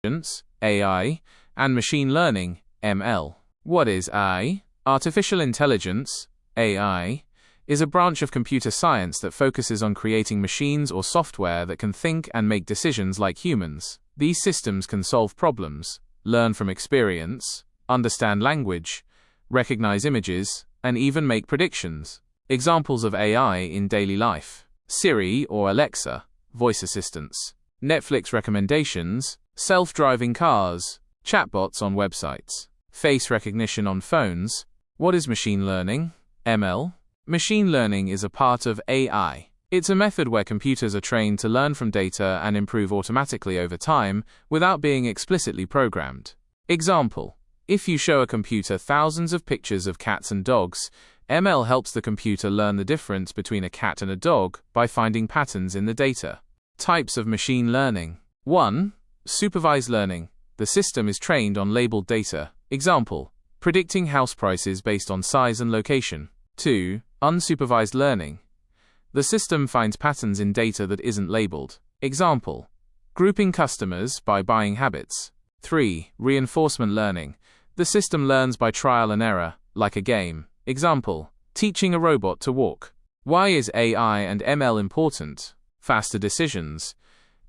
intelligence, AI, and machine learning, ML. What is AI? Artificial intelligence, AI, is a branch of computer science that focuses on creating machines or software that can think and make decisions like humans. These systems can solve problems, learn from experience, understand language, recognize images, and even make predictions. Examples of AI in daily life: Siri or Alexa, voice assistants; Netflix recommendations; self-driving cars; chatbots on websites; face recognition on phones. What is machine learning? ML? Machine learning is a part of AI. It's a method where computers are trained to learn from data and improve automatically over time without being explicitly programmed. Example: if you show a computer thousands of pictures of cats and dogs, ML helps the computer learn the difference between a cat and a dog by finding patterns in the data. Types of machine learning. 1. Supervised learning. The system is trained on labeled data. Example: predicting house prices based on size and location. 2. Unsupervised learning. The system finds patterns in data that isn't labeled. Example: grouping customers by buying habits. 3. Reinforcement learning. The system learns by trial and error, like a game. Example: teaching a robot to walk. Why is AI and ML important? Faster decisions.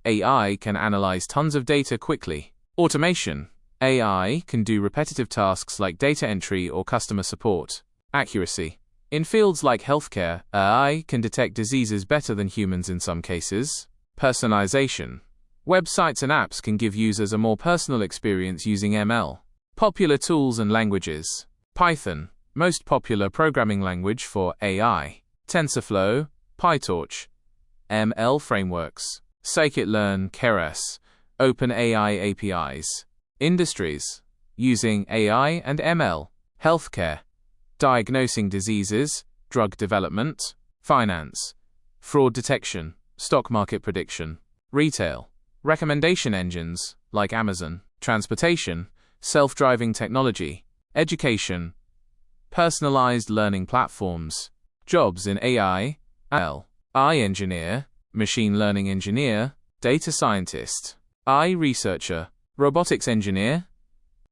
AI can analyze tons of data quickly. Automation. AI can do repetitive tasks like data entry or customer support. Accuracy. In fields like healthcare, AI can detect diseases better than humans in some cases. Personalization. Websites and apps can give users a more personal experience using ML. Popular tools and languages. Python, most popular programming language for AI. TensorFlow, PyTorch. ML frameworks. Scikit-learn, Keras. OpenAI APIs. Industries. Using AI and ML. Healthcare. Diagnosing diseases, drug development. Finance. Fraud detection, stock market prediction. Retail. Recommendation engines, like Amazon. Transportation. Self-driving technology. Education. Personalized learning platforms. Jobs in AI, ML. AI engineer, machine learning engineer, data scientist. AI researcher, robotics engineer,